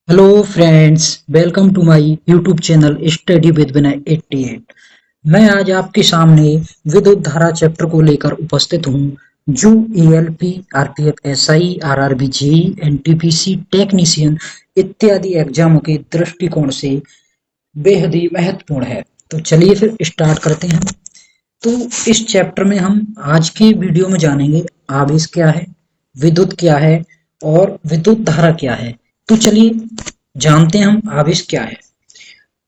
Hello friends, welcome to my YouTube channel study with Vinay 88। मैं आज आपके सामने विद्युत धारा चैप्टर को लेकर उपस्थित हूँ जो ALP, RPF, SI, RRB, JE, NTPC, technician इत्यादि एग्जामों के दृष्टिकोण से बेहद ही महत्वपूर्ण है। तो चलिए फिर स्टार्ट करते हैं। तो इस चैप्टर में हम आज के वीडियो में जानेंगे आवेश क्या है, विद्युत क्या है और विद्युत धारा क्या है। तो चलिए जानते हैं हम आवेश क्या है।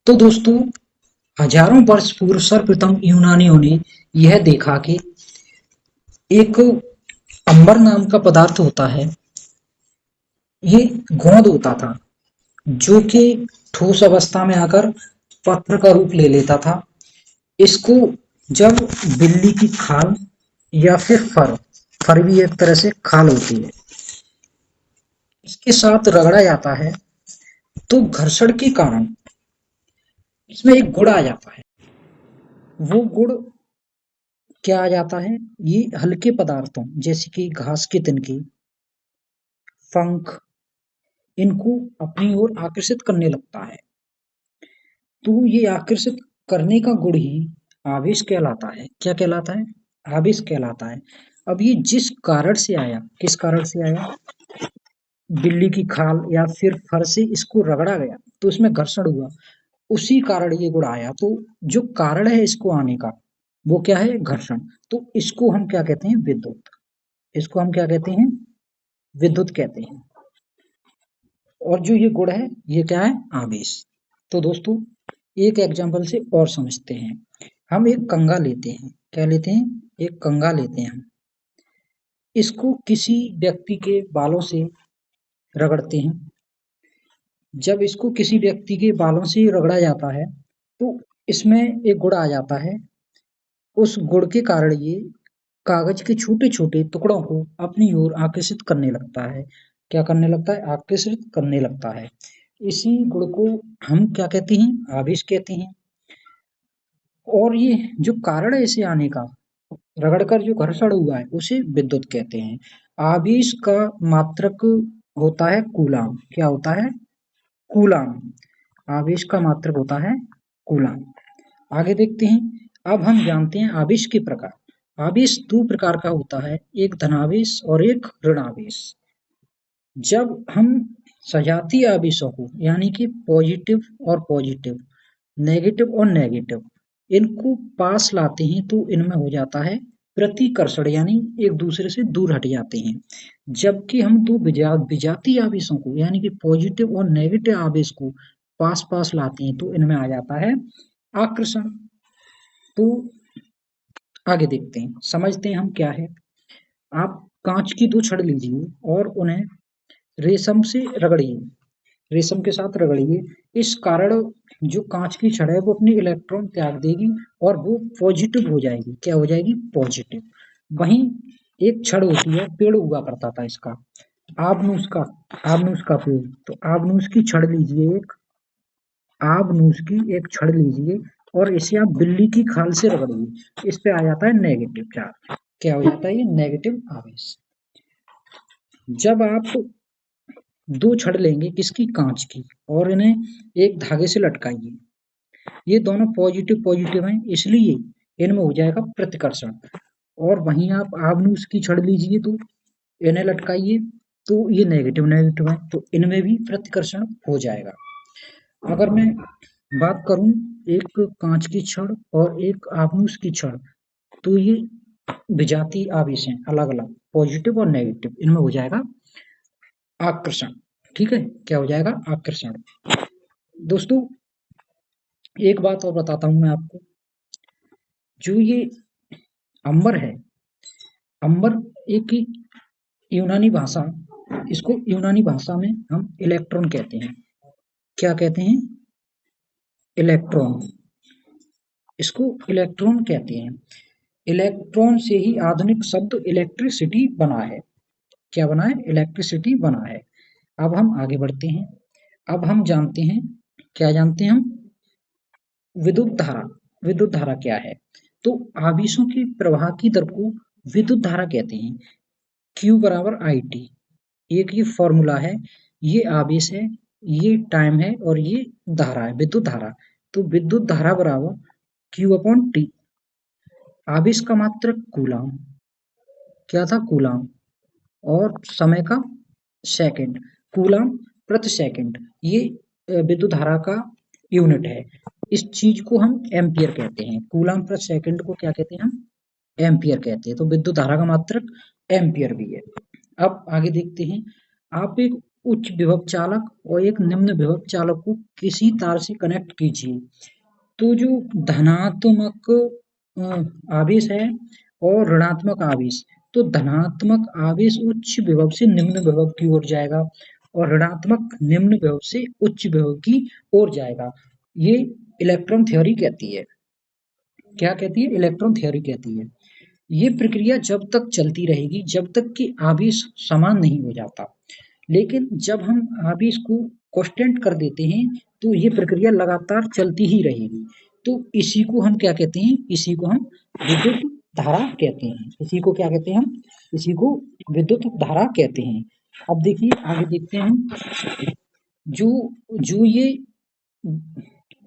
तो दोस्तों, हजारों वर्ष पूर्व सर्वप्रथम यूनानियों ने यह देखा कि एक अंबर नाम का पदार्थ होता है। ये गोंद होता था जो कि ठोस अवस्था में आकर पत्र का रूप ले लेता था। इसको जब बिल्ली की खाल या फिर फर फर भी एक तरह से खाल होती है, इसके साथ रगड़ा जाता है तो घर्षण के कारण इसमें एक गुण आ जाता है। वो गुण क्या आ जाता है? ये हल्के पदार्थों जैसे कि घास के तिनके, पंख, इनको अपनी ओर आकर्षित करने लगता है। तो ये आकर्षित करने का गुण ही आवेश कहलाता है। क्या कहलाता है? आवेश कहलाता है। अब ये जिस कारण से आया, किस कारण से आया? बिल्ली की खाल या फिर फर से इसको रगड़ा गया तो इसमें घर्षण हुआ, उसी कारण ये गुण आया। तो जो कारण है इसको आने का, वो क्या है? घर्षण। तो इसको हम क्या कहते हैं? विद्युत। इसको हम क्या कहते हैं? विद्युत कहते हैं। और जो ये गुण है ये क्या है? आवेश। तो दोस्तों, एक एग्जांपल से और समझते हैं। हम एक कंघा लेते हैं। क्या लेते हैं? एक कंघा लेते हैं हम। इसको किसी व्यक्ति के बालों से रगड़ते हैं। जब इसको किसी व्यक्ति के बालों से रगड़ा जाता है तो इसमें एक गुण आ जाता है। उस गुण के कारण ये कागज के छोटे-छोटे टुकड़ों को अपनी ओर आकर्षित करने लगता है। क्या करने लगता है? आकर्षित करने लगता है। इसी गुण को हम क्या कहते हैं? आवेश कहते हैं। और ये जो कारण है इसे आने का, रगड़कर जो घर्षण हुआ है, उसे विद्युत कहते हैं। आवेश का मात्रक होता है कूलाम। क्या होता है? कूलाम। आवेश का मात्रक होता है कूलाम। आगे देखते हैं। अब हम जानते हैं आवेश के प्रकार। आवेश दो प्रकार का होता है, एक धनावेश और एक ऋणावेश। जब हम सजातीय आवेशों को यानी कि पॉजिटिव और पॉजिटिव, नेगेटिव और नेगेटिव, इनको पास लाते हैं तो इनमें हो जाता है प्रतिकर्षण, यानी एक दूसरे से दूर हट जाते हैं। जबकि हम दो विजातीय आवेशों को यानी कि पॉजिटिव और नेगेटिव आवेश को पास पास लाते हैं तो इनमें आ जाता है आकर्षण। तो आगे देखते हैं, समझते हैं हम क्या है। आप कांच की दो छड़ लीजिए और उन्हें रेशम से रगड़िए, रेशम के साथ रगड़िए। इस कारण जो कांच की छड़ है वो अपनी इलेक्ट्रॉन त्याग देगी और वो पॉजिटिव हो जाएगी। क्या हो जाएगी? पॉजिटिव। वहीं एक छड़ होती है, पेड़ हुआ करता था इसका, आबनूस का, आबनूस का पेड़। तो आबनूस की छड़ लीजिए एक, आबनूस की एक छड़ लीजिए और इसे आप बिल्ली की खाल से रगड़िए, इस पे आ जाता है नेगेटिव चार्ज। क्या हो जाता है? ये नेगेटिव आवेश। जब आप दो छड़ लेंगे किसकी? कांच की, और इन्हें एक धागे से लटकाइए। ये दोनों पॉजिटिव पॉजिटिव हैं, इसलिए इनमें हो जाएगा प्रतिकर्षण। और वहीं आप आबनूस की छड़ लीजिए तो इन्हें लटकाइए, तो ये नेगेटिव नेगेटिव है, तो इनमें भी प्रतिकर्षण हो जाएगा। अगर मैं बात करूं एक कांच की छड़ और एक आबनूस की छड़, तो ये विजातीय आवेश हैं, अलग अलग, पॉजिटिव और नेगेटिव। इनमें हो जाएगा आकर्षण। ठीक है? क्या हो जाएगा? आकर्षण। दोस्तों, एक बात और बताता हूँ मैं आपको। जो ये अंबर है, अंबर एक यूनानी भाषा, इसको यूनानी भाषा में हम इलेक्ट्रॉन कहते हैं। क्या कहते हैं? इलेक्ट्रॉन। इसको इलेक्ट्रॉन कहते हैं। इलेक्ट्रॉन से ही आधुनिक शब्द इलेक्ट्रिसिटी बना है। क्या बना है? इलेक्ट्रिसिटी बना है। अब हम आगे बढ़ते हैं। अब हम जानते हैं, क्या जानते हैं हम? विद्युत धारा। विद्युत धारा क्या है? तो आवेशों के प्रवाह की दर को विद्युत धारा कहते हैं। Q बराबर IT, एक ये फॉर्मूला है। ये आवेश है, ये टाइम है और ये धारा है, विद्युत धारा। तो विद्युत धारा बराबर Q/T। आवेश का मात्रक कूलाम, क्या था कूलाम, और समय का सेकंड, कूलाम प्रति सेकंड। ये विद्युत धारा का यूनिट है। इस चीज को हम एम्पियर कहते हैं। कूलाम प्रति सेकंड को क्या कहते हैं हम, एम्पियर कहते हैं। तो विद्युत धारा का मात्रक एम्पियर भी है। अब आगे देखते हैं। आप एक उच्च विभव चालक और एक निम्न विभव चालक को किसी तार से कनेक्ट कीजिए। तो जो धनात्मक आवेश है और ऋणात्मक आवेश, तो धनात्मक आवेश उच्च विभव से निम्न विभव की ओर जाएगा और ऋणात्मक निम्न विभव से उच्च विभव की ओर जाएगा। ये इलेक्ट्रॉन थ्योरी कहती है। क्या कहती है, इलेक्ट्रॉन थ्योरी कहती है। ये प्रक्रिया जब तक चलती रहेगी जब तक कि आवेश समान नहीं हो जाता। लेकिन जब हम आवेश को कांस्टेंट कर देते हैं तो ये प्रक्रिया लगातार चलती ही रहेगी। तो इसी को हम क्या कहते हैं, इसी को हम विद्युत धारा कहते हैं। इसी को क्या कहते हैं हम, इसी को विद्युत धारा कहते हैं। अब देखिए आगे देखते हैं हम। जो जो ये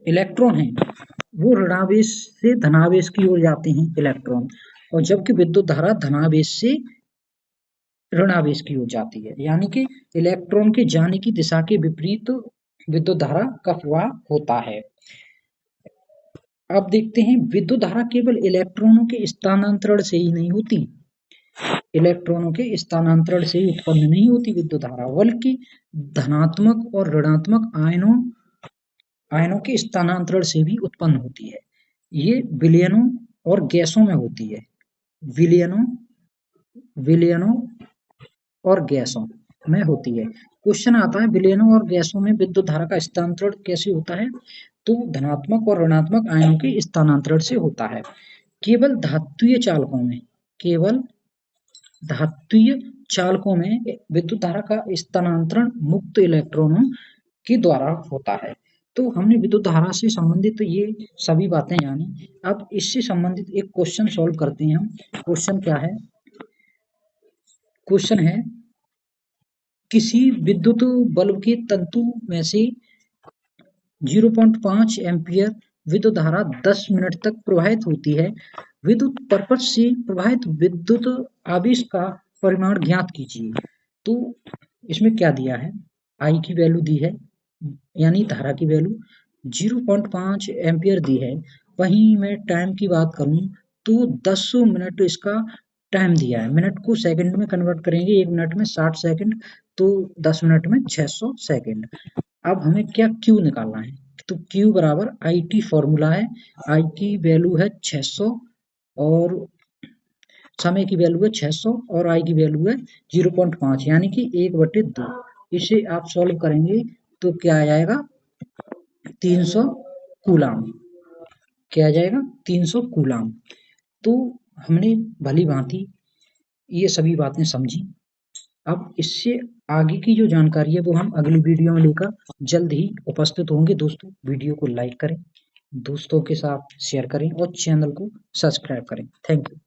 इलेक्ट्रॉन है वो ऋणावेश से धनावेश की ओर जाते हैं इलेक्ट्रॉन, और जबकि विद्युत धारा धनावेश से ऋणावेश की ओर जाती है। यानी कि इलेक्ट्रॉन के जाने की दिशा के विपरीत विद्युत धारा का प्रवाह होता है। अब देखते हैं, विद्युत धारा केवल इलेक्ट्रॉनों के स्थानांतरण से ही नहीं होती, इलेक्ट्रॉनों के स्थानांतरण से ही उत्पन्न नहीं होती विद्युत धारा, बल्कि धनात्मक और ऋणात्मक आयनों के स्थानांतरण से भी उत्पन्न होती है। ये विलयनों और गैसों में होती है। विलयनों और गैसों में होती है। क्वेश्चन आता है विलयनों और गैसों में विद्युत धारा का स्थानांतरण कैसे होता है, तो धनात्मक और ऋणात्मक आयनों के स्थानांतरण से होता है। केवल धात्विय चालकों में विद्युत धारा का स्थानांतरण मुक्त इलेक्ट्रॉनों के द्वारा होता है। तो हमने विद्युत धारा से संबंधित ये सभी बातें जानी। अब इससे संबंधित एक क्वेश्चन सॉल्व करते हैं हम। क्वेश्चन क्या है, क्वेश्चन है किसी विद्युत बल्ब के तंतु में से 0.5 एम्पियर विद्युत धारा 10 मिनट तक प्रवाहित होती है। विद्युत पर्पज से प्रवाहित विद्युत आवेश का परिमाण ज्ञात कीजिए। तो इसमें क्या दिया है, आई की वैल्यू दी है, यानी धारा की वैल्यू 0.5 एम्पियर दी है। वहीं मैं टाइम की बात करूं तो 10 मिनट इसका टाइम दिया है। मिनट को सेकंड में कन्वर्ट करेंगे, 1 मिनट में 60 सेकंड, तो 10 मिनट में 600 सेकंड। अब हमें क्या Q निकालना है, तो Q बराबर IT फॉर्मूला है। I की वैल्यू है 600 और समय की वैल्यू है 600 और I की वैल्यू है 0.5 यानी कि 1/2। इसे आप सॉल्व करेंगे तो क्या आ जाएगा, 300 कूलाम। क्या आ जाएगा, 300 कूलाम। तो हमने भली भांति ये सभी बातें समझी। अब इससे आगे की जो जानकारी है वो हम अगली वीडियो में लेकर जल्द ही उपस्थित होंगे। दोस्तों वीडियो को लाइक करें, दोस्तों के साथ शेयर करें और चैनल को सब्सक्राइब करें। Thank you.